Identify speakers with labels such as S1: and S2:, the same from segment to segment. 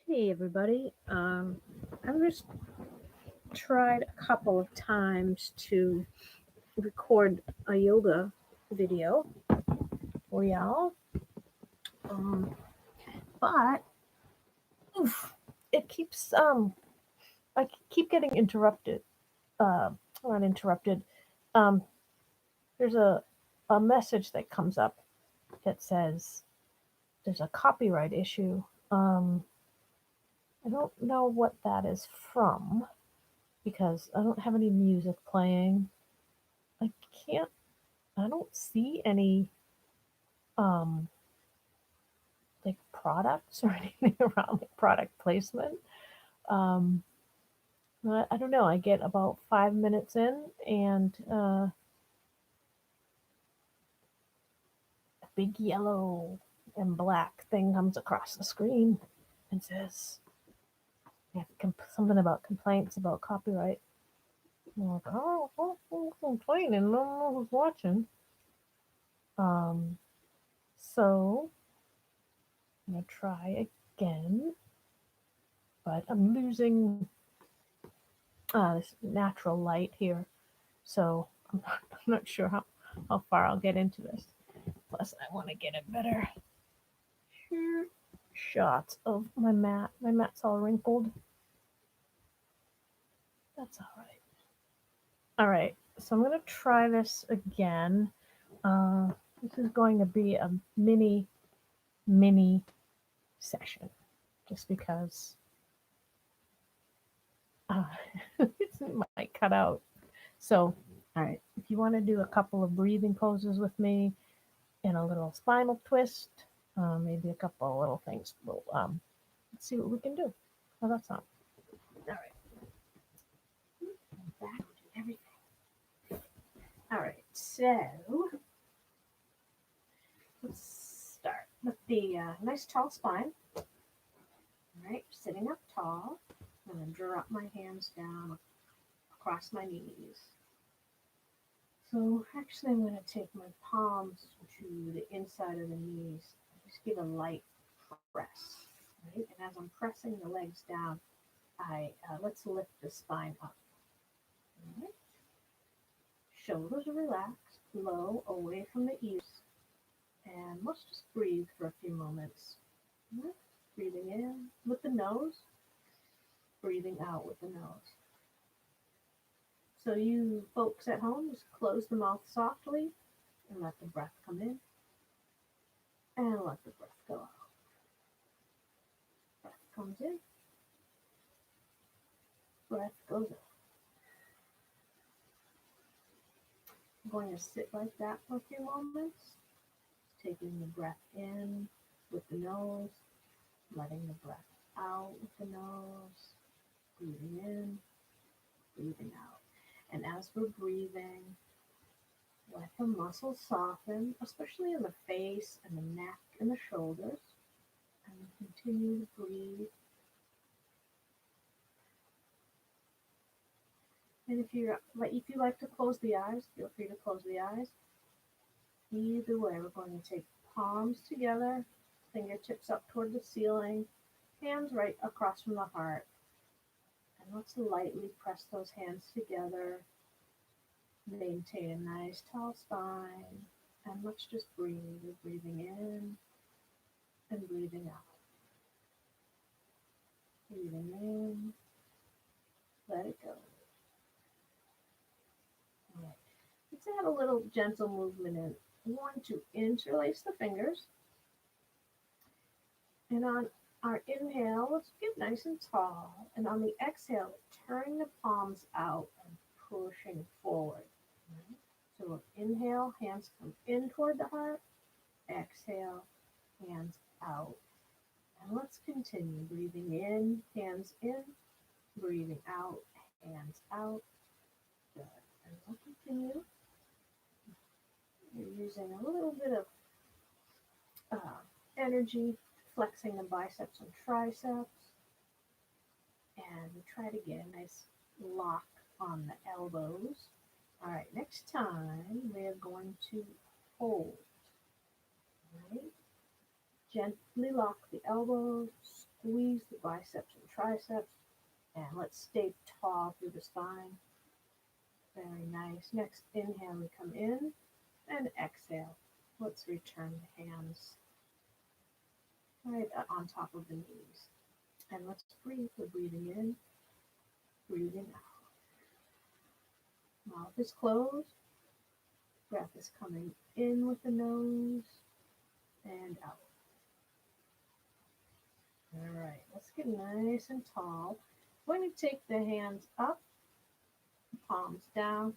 S1: Hey everybody. I've just tried a couple of times to record a yoga video for y'all. Um, but oof, it keeps I keep getting interrupted. Uh, not interrupted. Um, there's a message that comes up that says there's a copyright issue. Um, I don't know what that is from because I don't have any music playing. I can't I don't see any um like products or anything around like product placement. Um I don't know. I get about 5 minutes in and a big yellow and black thing comes across the screen and says something about complaints about copyright. I'm like, oh, who's complaining? I don't know who's watching. Um, so I'm gonna try again, but I'm losing this natural light here. So I'm not sure how far I'll get into this. Plus, I want to get a better shot of my mat. My mat's all wrinkled. That's all right. All right. So I'm going to try this again. This is going to be a mini session just because uh, it might cut out. So, all right. If you want to do a couple of breathing poses with me, and a little spinal twist, maybe a couple of little things. Let's see what we can do. How that sound? All right, back to everything. All right, so let's start with the nice tall spine. All right, sitting up tall. I'm gonna drop my hands down across my knees. So actually, I'm gonna take my palms to the inside of the knees. Just give a light press, right? And as I'm pressing the legs down, I let's lift the spine up. All right. Shoulders are relaxed, low, away from the ears. And let's just breathe for a few moments. All right. Breathing in with the nose, breathing out with the nose. So you folks at home, just close the mouth softly and let the breath come in and let the breath go out. Breath comes in, breath goes out. I'm going to sit like that for a few moments, taking the breath in with the nose, letting the breath out with the nose, breathing in, breathing out. And as we're breathing, let the muscles soften, especially in the face and the neck and the shoulders. And continue to breathe. And if you like to close the eyes, feel free to close the eyes. Either way, we're going to take palms together, fingertips up toward the ceiling, hands right across from the heart. And let's lightly press those hands together. Maintain a nice tall spine. And let's just breathe. We're breathing in and breathing out. Breathing in, let it go. All right. Let's add a little gentle movement in. We want to interlace the fingers. And on our inhale, let's get nice and tall. And on the exhale, turn the palms out and pushing forward. Right? So we'll inhale, hands come in toward the heart. Exhale, hands out. And let's continue breathing in, breathing out, hands out. Good. And we'll continue. You're using a little bit of energy, flexing the biceps and triceps. And we try to get a nice lock on the elbows. All right, next time we're going to hold. Right? Gently lock the elbows, squeeze the biceps and triceps. And let's stay tall through the spine. Very nice. Next inhale, we come in, and exhale. Let's return the hands right on top of the knees. And let's breathe. We're breathing in, breathing out. Mouth is closed. Breath is coming in with the nose and out. All right, let's get nice and tall. We're going to take the hands up, palms down,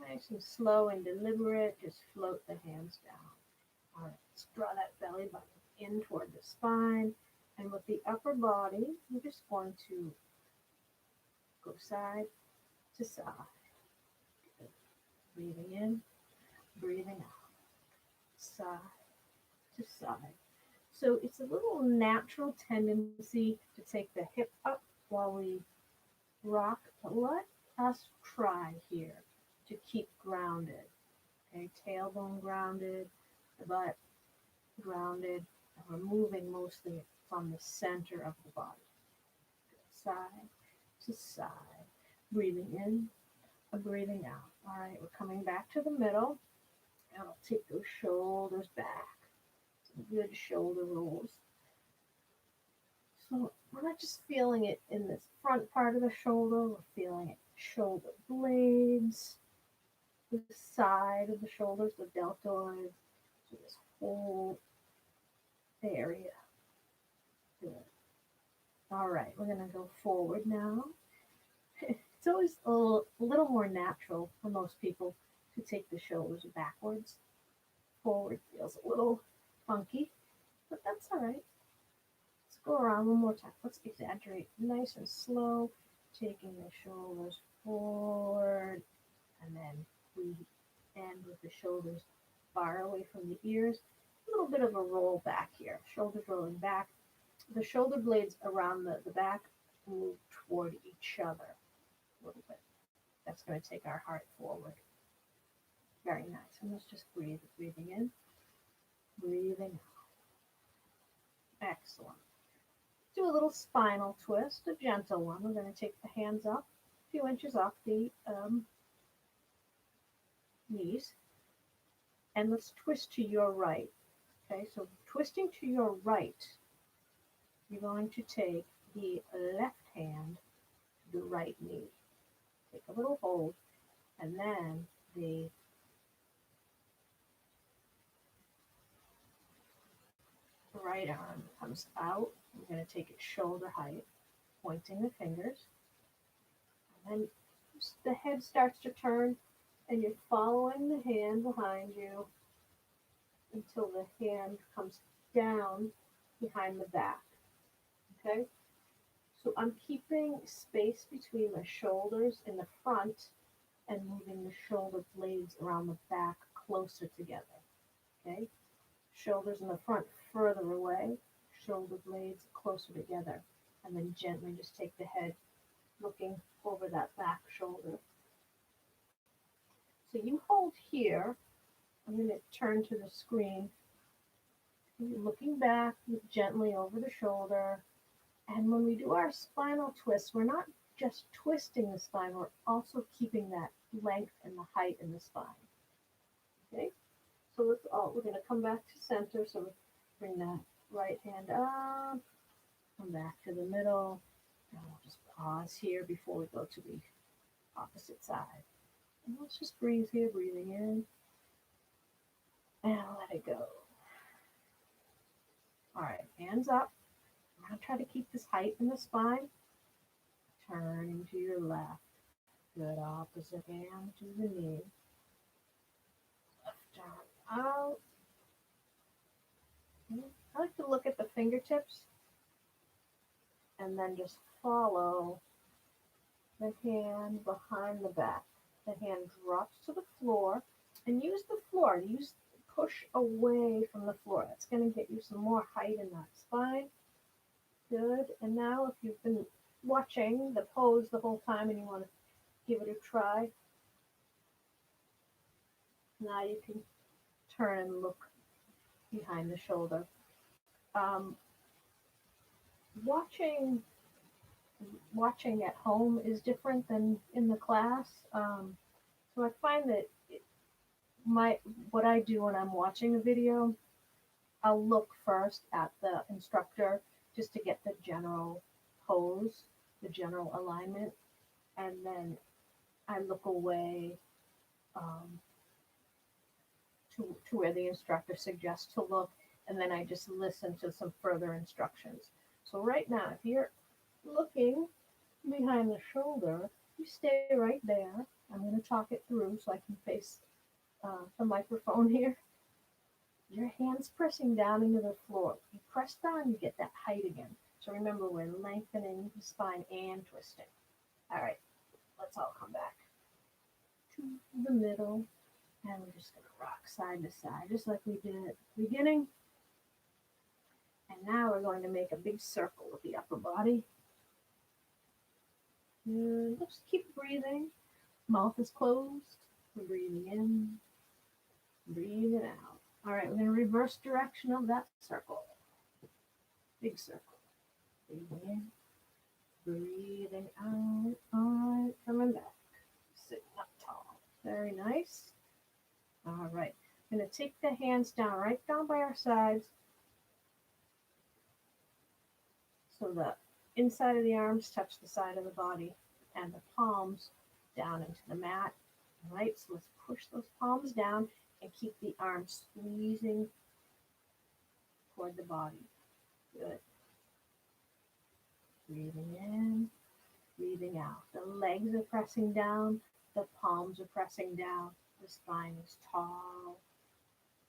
S1: nice and slow and deliberate. Just float the hands down. All right, let's draw that belly button in toward the spine. And with the upper body, we're just going to go side to side. Good. Breathing in, breathing out, side to side. So it's a little natural tendency to take the hip up while we rock, but let us try here to keep grounded. Okay, tailbone grounded, the butt grounded, and we're moving mostly from the center of the body. Side to side. Breathing in, breathing out. All right, we're coming back to the middle, and I'll take those shoulders back. Some good shoulder rolls. So we're not just feeling it in this front part of the shoulder, we're feeling it shoulder blades, the side of the shoulders, the deltoids, so this whole area. Good. All right, we're going to go forward now. It's always a little more natural for most people to take the shoulders backwards. Forward feels a little funky, but that's all right. Let's go around one more time. Let's exaggerate nice and slow, taking the shoulders forward, and then we end with the shoulders far away from the ears. A little bit of a roll back here, shoulders rolling back. The shoulder blades around the back move toward each other a little bit. That's going to take our heart forward. Very nice. And let's just breathe. Breathing in, breathing out. Excellent. Do a little spinal twist, a gentle one. We're going to take the hands up a few inches off the knees. And let's twist to your right. Okay, so twisting to your right, you're going to take the left hand to the right knee. Take a little hold, and then the right arm comes out. We're going to take it shoulder height, pointing the fingers. And then the head starts to turn, and you're following the hand behind you until the hand comes down behind the back. Okay? So I'm keeping space between the shoulders in the front and moving the shoulder blades around the back closer together. Okay? Shoulders in the front further away, shoulder blades closer together, and then gently just take the head looking over that back shoulder. So you hold here. I'm going to turn to the screen. Looking back gently over the shoulder. And when we do our spinal twists, we're not just twisting the spine, we're also keeping that length and the height in the spine. Okay? So we're going to come back to center. So bring that right hand up, come back to the middle, and we'll just pause here before we go to the opposite side. And let's just breathe here, breathing in, and let it go. All right, hands up. I'm going to try to keep this height in the spine. Turning to your left. Good, opposite hand to the knee. Left arm out. I like to look at the fingertips and then just follow the hand behind the back. The hand drops to the floor, and use the floor. Push away from the floor. That's going to get you some more height in that spine. Good. And now if you've been watching the pose the whole time and you want to give it a try, now you can turn and look behind the shoulder. watching watching at home is different than in the class. So I find that my what I do when I'm watching a video, I'll look first at the instructor just to get the general pose, the general alignment, and then I look away um, to where the instructor suggests to look, and then I just listen to some further instructions. So right now, if you're looking behind the shoulder, you stay right there. I'm going to talk it through so I can face the microphone here. Your hands pressing down into the floor. You press down, you get that height again. So remember, we're lengthening the spine and twisting. All right, let's all come back to the middle. And we're just going to rock side to side, just like we did at the beginning. And now we're going to make a big circle with the upper body. And just keep breathing. Mouth is closed. We're breathing in, breathing out. All right, we're going to reverse direction of that circle. Big circle. Breathing in, breathing out. All right, coming back. Sitting up tall. Very nice. All right, I'm going to take the hands down, right down by our sides. So the inside of the arms touch the side of the body and the palms down into the mat. All right, so let's push those palms down and keep the arms squeezing toward the body. Good. Breathing in, breathing out. The legs are pressing down, the palms are pressing down, the spine is tall.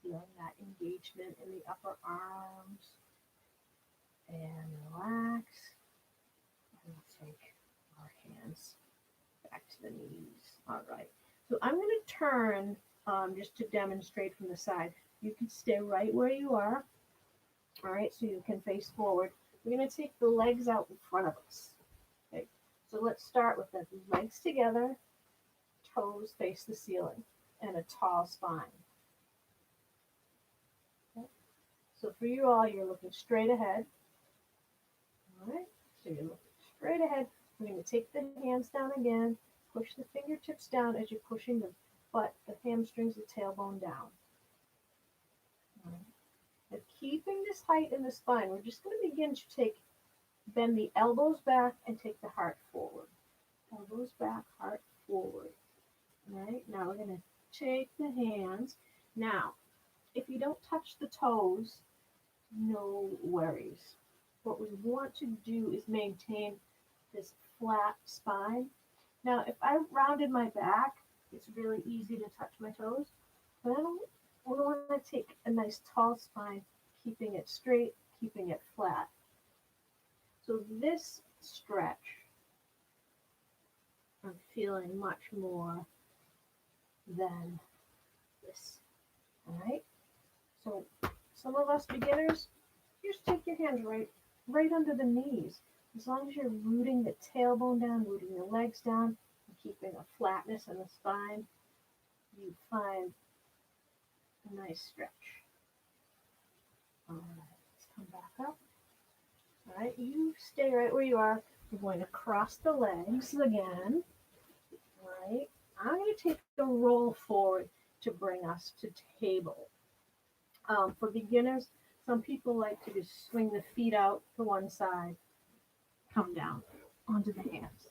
S1: Feeling that engagement in the upper arms. And relax. And we'll take our hands back to the knees. All right. So I'm going to turn just to demonstrate from the side. You can stay right where you are. All right, so you can face forward. We're going to take the legs out in front of us. Okay. So let's start with the legs together, toes face the ceiling, and a tall spine. Okay. So for you all, you're looking straight ahead. All right, so you're looking straight ahead. We're going to take the hands down again, push the fingertips down as you're pushing the butt, the hamstrings, the tailbone down. All right. And keeping this height in the spine, we're just going to begin to bend the elbows back and take the heart forward. Elbows back, heart forward. All right, now we're going to take the hands. Now, if you don't touch the toes, no worries. What we want to do is maintain this flat spine. Now, if I rounded my back, it's really easy to touch my toes, but we want to take a nice tall spine, keeping it straight, keeping it flat. So this stretch, I'm feeling much more than this. All right. So some of us beginners, you just take your hands right under the knees. As long as you're rooting the tailbone down, rooting the legs down, and keeping a flatness in the spine, you find a nice stretch. All right, let's come back up. All right, you stay right where you are. You're going to cross the legs again. All right, I'm going to take a roll forward to bring us to table. For beginners, some people like to just swing the feet out to one side, come down onto the hands.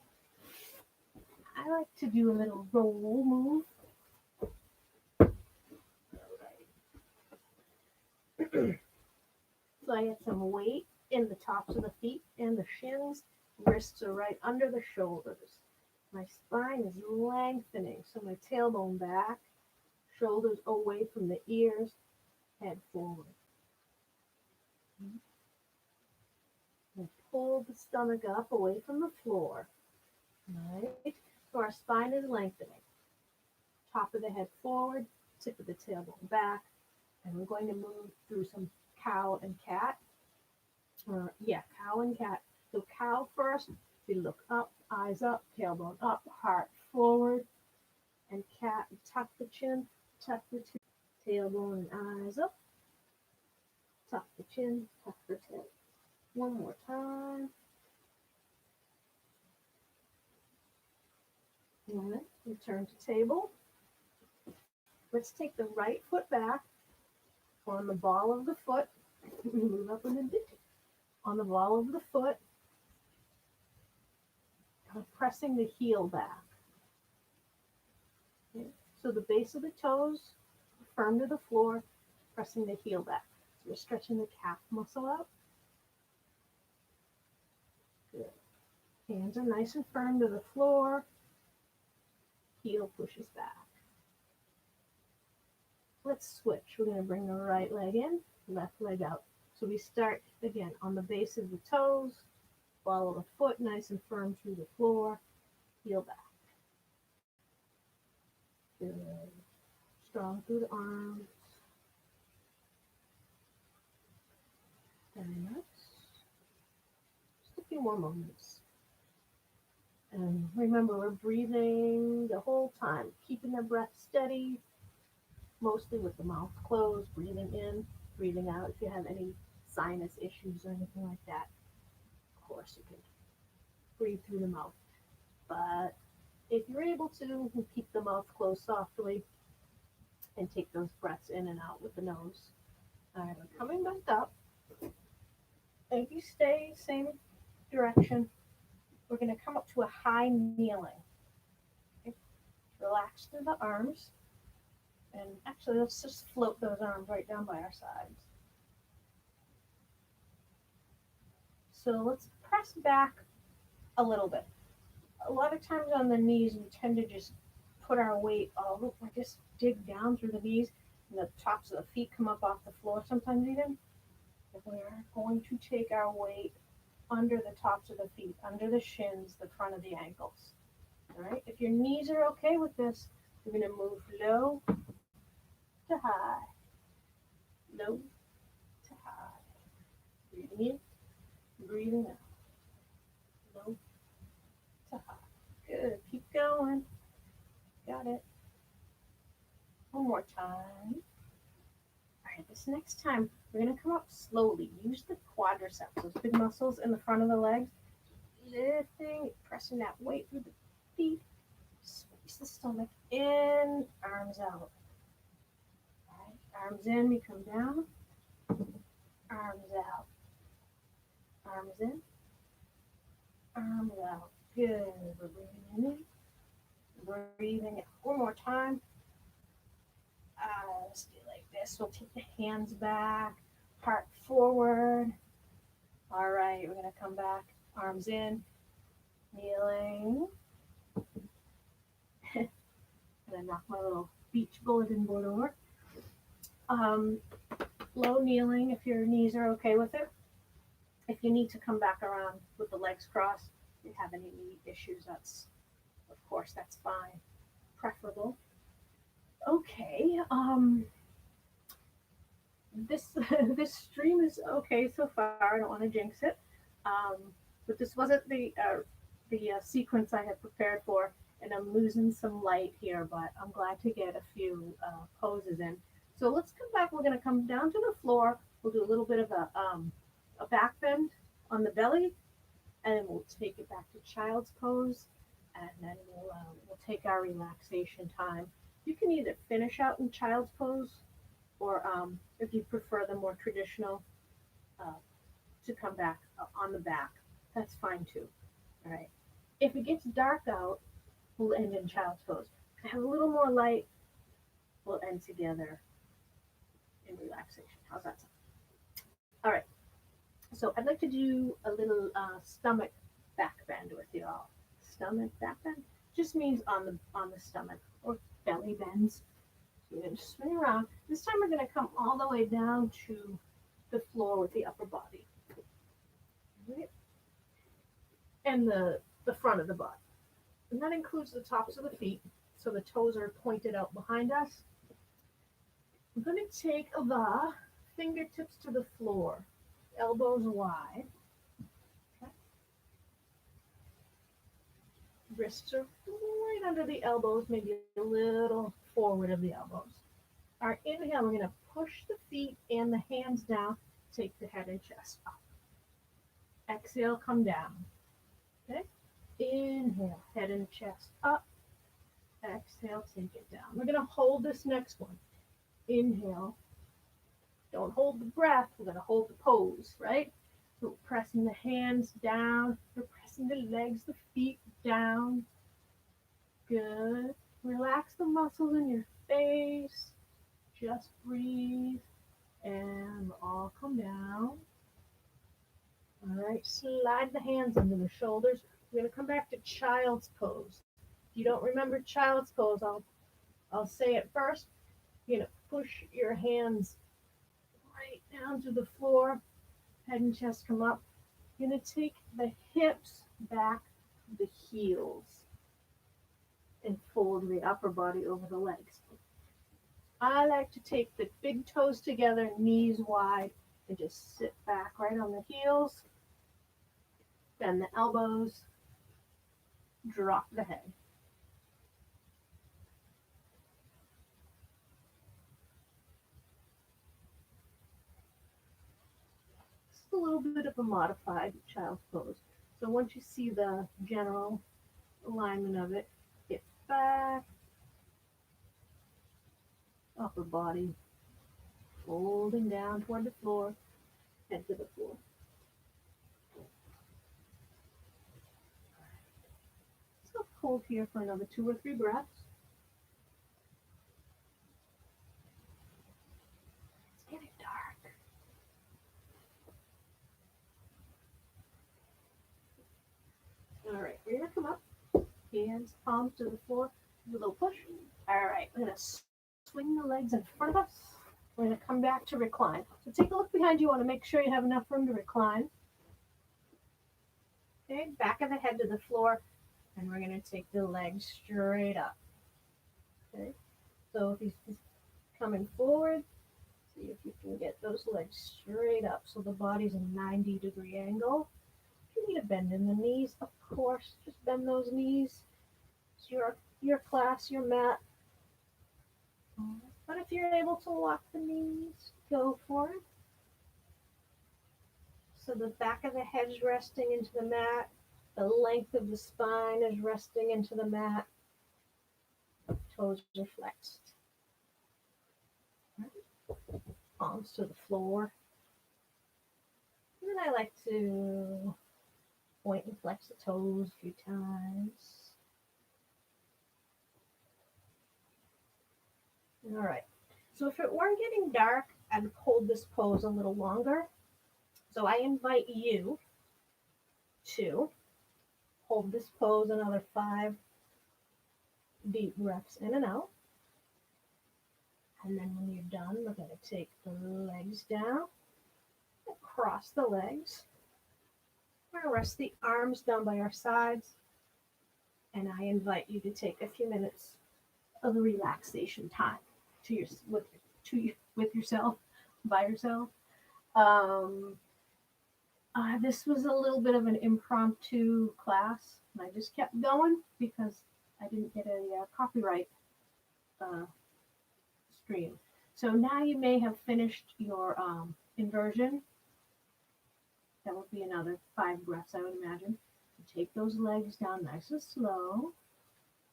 S1: I like to do a little roll move. So I get some weight in the tops of the feet and the shins. Wrists are right under the shoulders. My spine is lengthening, so my tailbone back, shoulders away from the ears, head forward. And pull the stomach up away from the floor. All right, so our spine is lengthening. Top of the head forward, tip of the tailbone back, and we're going to move through some cow and cat. Cow and cat. So cow first, we look up, eyes up, tailbone up, heart forward. And cat, tuck the chin, tuck the tailbone and eyes up, tuck the chin, tuck the tail. One more time. And return to table. Let's take the right foot back on the ball of the foot. Move up a bit. On the ball of the foot, pressing the heel back. Okay. So the base of the toes firm to the floor, pressing the heel back. So we're stretching the calf muscle out. Good. Hands are nice and firm to the floor. Heel pushes back. Let's switch. We're going to bring the right leg in, left leg out. So we start again on the base of the toes, ball of the foot nice and firm through the floor, heel back. Good. Strong through the arms. Very nice. Just a few more moments. And remember, we're breathing the whole time, keeping the breath steady, mostly with the mouth closed, breathing in, breathing out. If you have any sinus issues or anything like that, of course you can breathe through the mouth. But if you're able to, keep the mouth closed softly and take those breaths in and out with the nose. All right, we're coming back up. And if you stay same direction, we're going to come up to a high kneeling. Okay. Relax through the arms. And actually, let's just float those arms right down by our sides. So let's press back a little bit. A lot of times on the knees, we tend to just put our weight all, just dig down through the knees, and the tops of the feet come up off the floor sometimes even. And we're going to take our weight under the tops of the feet, under the shins, the front of the ankles. All right. If your knees are okay with this, we're going to move low to high, low to high. Breathing in, breathing out, low to high. Good. Keep going. Got it. One more time. All right. This next time, we're going to come up slowly. Use the quadriceps, those big muscles in the front of the legs. Lifting, pressing that weight through the feet. Squeeze the stomach in, arms out. All right, arms in, we come down. Arms out. Arms in. Arms out. Good. We're breathing in. Breathing out. One more time. Let's do like this. We'll take the hands back, heart forward. All right, we're going to come back. Arms in, kneeling. And I knock my little beach bulletin board over. Low kneeling if your knees are okay with it. If you need to come back around with the legs crossed, if you have any knee issues, that's, of course, that's fine. Preferable. Okay. This stream is okay so far. I don't want to jinx it. But this wasn't the sequence I had prepared for, and I'm losing some light here, but I'm glad to get a few poses in. So let's come back. We're going to come down to the floor. We'll do a little bit of a back bend on the belly, and then we'll take it back to child's pose, and then we'll take our relaxation time. You can either finish out in child's pose, or if you prefer the more traditional, to come back on the back. That's fine too. All right. If it gets dark out, we'll end in child's pose. If I have a little more light, we'll end together in relaxation. How's that sound? All right. So I'd like to do a little stomach back bend with you all. Stomach back bend just means on the stomach, or belly bends. So we're going to swing around. This time we're going to come all the way down to the floor with the upper body. Right? And the front of the body. And that includes the tops of the feet, so the toes are pointed out behind us. I'm going to take the fingertips to the floor, elbows wide. Okay. Wrists are right under the elbows, maybe a little forward of the elbows. Our inhale, we're going to push the feet and the hands down, take the head and chest up. Exhale, come down. Okay? Inhale, head and chest up. Exhale, take it down. We're going to hold this next one. Inhale. Don't hold the breath. We're going to hold the pose, right? So we're pressing the hands down. We're pressing the legs, the feet down. Good. Relax the muscles in your face. Just breathe. And we'll all come down. All right, slide the hands under the shoulders. We're going to come back to child's pose. If you don't remember child's pose, I'll say it first. You're going to push your hands right down to the floor. Head and chest come up. You're going to take the hips back to the heels and fold the upper body over the legs. I like to take the big toes together, knees wide, and just sit back right on the heels. Bend the elbows. Drop the head. It's a little bit of a modified child's pose. So once you see the general alignment of it, get back, upper body, folding down toward the floor, head to the floor. So hold here for another 2 or 3 breaths. It's getting dark. All right, we're going to come up, hands, palms to the floor, do a little push. All right, we're going to swing the legs in front of us. We're going to come back to recline. So take a look behind you. You want to make sure you have enough room to recline. Okay, back of the head to the floor, and we're going to take the legs straight up. Okay, so if he's coming forward, see if you can get those legs straight up so the body's a 90-degree angle. If you need a bend in the knees, of course, just bend those knees. It's your class, your mat. But if you're able to lock the knees, go for it. So the back of the head's resting into the mat. The length of the spine is resting into the mat. Toes are flexed. Palms to the floor. And then I like to point and flex the toes a few times. All right. So if it weren't getting dark, I'd hold this pose a little longer. So I invite you to hold this pose another 5 deep breaths in and out. And then when you're done, we're going to take the legs down, cross the legs. We're going to rest the arms down by our sides. And I invite you to take a few minutes of relaxation time with yourself, by yourself. This was a little bit of an impromptu class, and I just kept going because I didn't get a copyright stream. So now you may have finished your inversion. That would be another 5 breaths, I would imagine. Take those legs down nice and slow.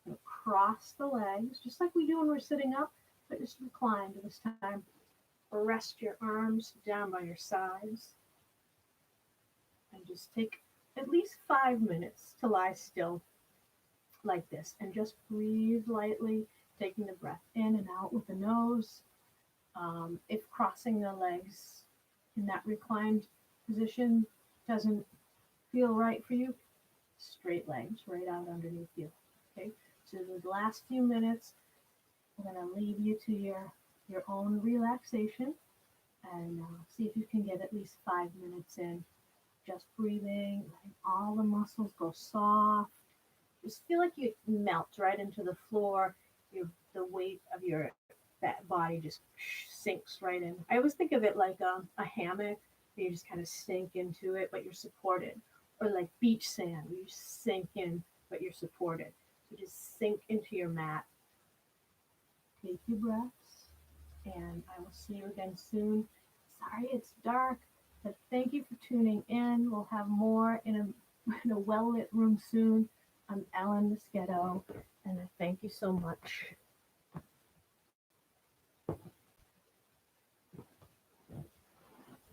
S1: And cross the legs, just like we do when we're sitting up, but just recline this time. Rest your arms down by your sides. And just take at least 5 minutes to lie still like this. And just breathe lightly, taking the breath in and out with the nose. If crossing the legs in that reclined position doesn't feel right for you, straight legs right out underneath you. Okay, so the last few minutes, we're going to leave you to your own relaxation, and see if you can get at least 5 minutes in. Just breathing, letting all the muscles go soft. Just feel like you melt right into the floor. The weight of your body just sinks right in. I always think of it like a hammock. You just kind of sink into it, but you're supported. Or like beach sand, where you sink in, but you're supported. So just sink into your mat. Take your breaths, and I will see you again soon. Sorry it's dark. But thank you for tuning in. We'll have more in in a well lit room soon. I'm Ellen Moschetto, and I thank you so much.